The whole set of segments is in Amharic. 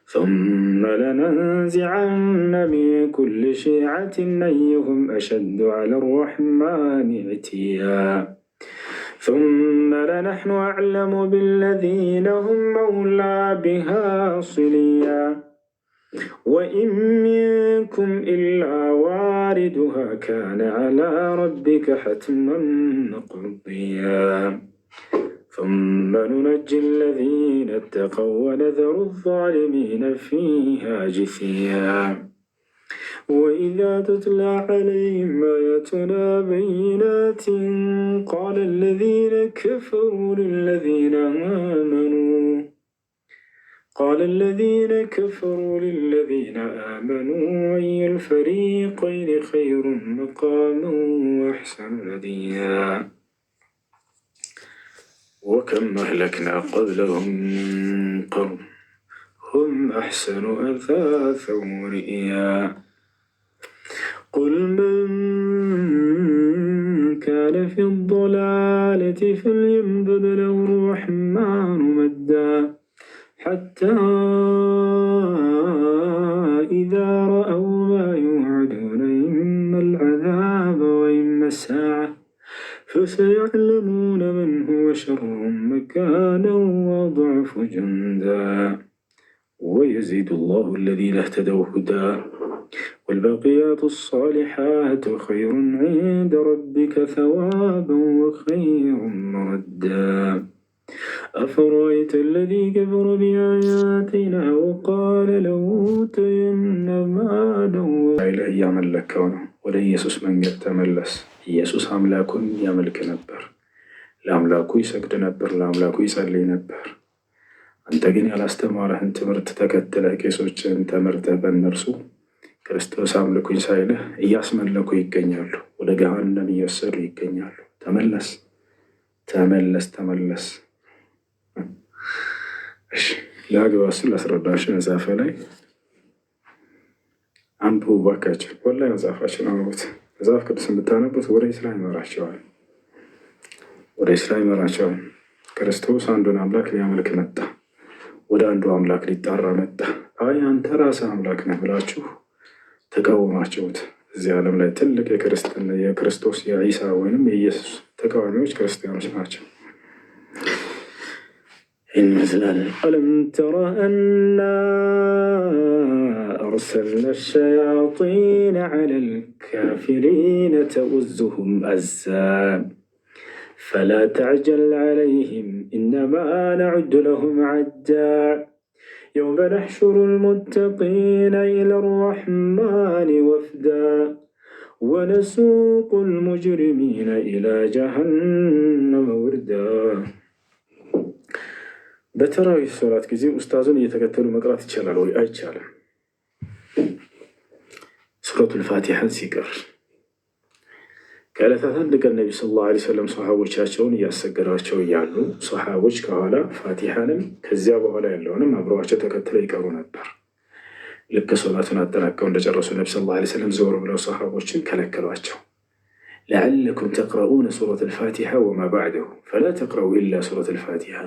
ثم لننزعن من كل شيعة أيهم أشد على الرحمن عتيا ثم لنحن أعلم بالذين هم أولى بها صليا وإن منكم إلا واردها كان على ربك حتما مقضيا ثم ننجي الذين اتقوا ونذر الظالمين فيها جثيا وإذا تتلى عليهم آياتنا بينات قال الذين كفروا للذين آمنوا أي الفريقين خير مقاما وأحسن نديا وكم أهلكنا قبلهم من قرن هم أحسن أثاثا ورئيا قل من كان في الضلالة فليمدد له الرحمن مدا حتى إذا رأوا ما يوعدون إما العذاب وإما الساعة فسيعلمون من هو شر مكانا وأضعف جندا ويزيد الله الذين اهتدوا هدى والباقيات الصالحات خير عند ربك ثوابا وخير مردا أفرأيت الذي كفر بآياتنا وقال لأوتين مالا إلهي ያመለክ ነው። ወደ ኢየሱስ መንገድ ተመለስ። ኢየሱስ አምላኩን ያመልክ ነበር፣ ለአምላኩ ይሰግድ ነበር፣ ለአምላኩ ይጸልይ ነበር። አንተ ግን ያላስተማረህን ትምህርት ተከትለህ ቄሶችን ተመርተህ በእነርሱ ክርስቶስ አምልኩኝ ሳይልህ እያስመለኩ ይገኛሉ፣ ወደ ገሃነም እየወሰዱ ይገኛሉ። ተመለስ ተመለስ ተመለስ። እሺ ለአግባብ ስል አስረዳሽ። መጽሐፈ ላይ አንብቡ እባካችሁ። ወላሂ መጽሐፋችን አንብቡት። መጽሐፍ ቅዱስን ብታነቡት ወደ ስራ ይመራቸዋል፣ ወደ ስራ ይመራቸዋል። ክርስቶስ አንዱን አምላክ ሊያመልክ መጣ፣ ወደ አንዱ አምላክ ሊጣራ መጣ። አይ አንተ ራስህ አምላክ ነህ ብላችሁ ተቃወማችሁት። እዚህ ዓለም ላይ ትልቅ የክርስቶስ የዒሳ ወይንም የኢየሱስ ተቃዋሚዎች ክርስቲያኖች ናቸው። ይመስላል አለም ተረ አና አርሰልና ሸያጢነ ዐለ ልካፊሪነ ተኡዙሁም አዛ ፈላ ተዕጀል ዐለይህም ኢነማ ነዑዱ ለሁም ዐዳ የውመ ነሕሹሩ ልሙተቂነ ኢላ ረሕማን ወፍዳ ወነሱቁ ልሙጅሪሚነ ኢላ ጀሀነመ ውርዳ። በተራዊህ ሶላት ጊዜ ኡስታዙን እየተከተሉ መቅራት ይቻላል ወይ? አይቻልም። ሱረቱል ፋቲሐን ሲቀር ከዕለታት አንድ ቀን ነቢ ሰለላሁ ዐለይሂ ወሰለም ሰሓቦቻቸውን እያሰገዷቸው እያሉ ሰሓቦች ከኋላ ፋቲሐንም ከዚያ በኋላ ያለውንም አብረዋቸው ተከትለው ይቀሩ ነበር። ልክ ሶላቱን አጠናቀው እንደጨረሱ ነቢ ሰለላሁ ዐለይሂ ወሰለም ዘወር ብለው ሰሓቦችን ከለከሏቸው። ለዐለኩም ተቅረኡነ ሱረቱል ፋቲሐ ወማ ባዕደሁ ፈላ ተቅረኡ ኢላ ሱረቱል ፋቲሐ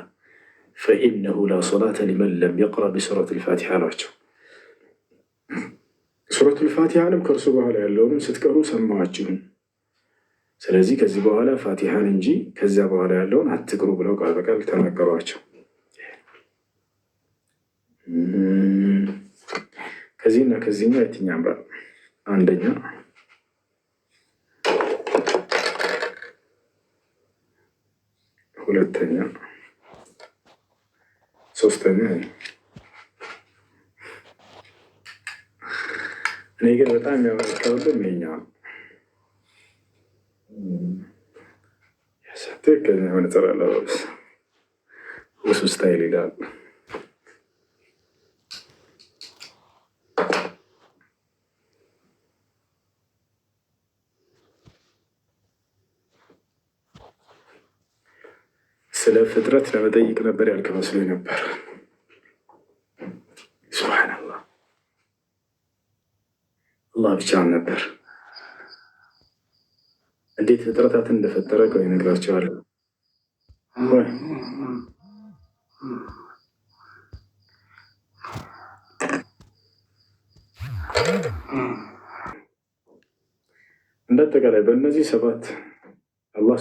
ፈኢነሁ ላ ሶላተ ሊመን ለም የቅረእ ቢሱረቱል ፋቲሐ አሏቸው። ሱረቱል ፋቲሐንም ከእርሱ በኋላ ያለውንም ስትቀሩ ሰማኋችሁን። ስለዚህ ከዚህ በኋላ ፋቲሐን እንጂ ከዚያ በኋላ ያለውን አትቅሩ ብለው ቃል በቃል ተናገሯቸው። ከዚህና ከዚህኛው የትኛ ያምራል? አንደኛ ሁለተኛ ሶስተኛ። እኔ ግን በጣም የሚያመለክተው ይኸኛው ትክክለኛ የሆነ መነጽር አለባበስ ውሱ ስታይል ይላል። ስለ ፍጥረት ለመጠይቅ ነበር ያልክ መስሎኝ ነበር። ሱብሃነላህ አላህ ብቻውን ነበር። እንዴት ፍጥረታትን እንደፈጠረ ቆይ እነግራቸዋለሁ። እንደ አጠቃላይ በእነዚህ ሰባት አላህ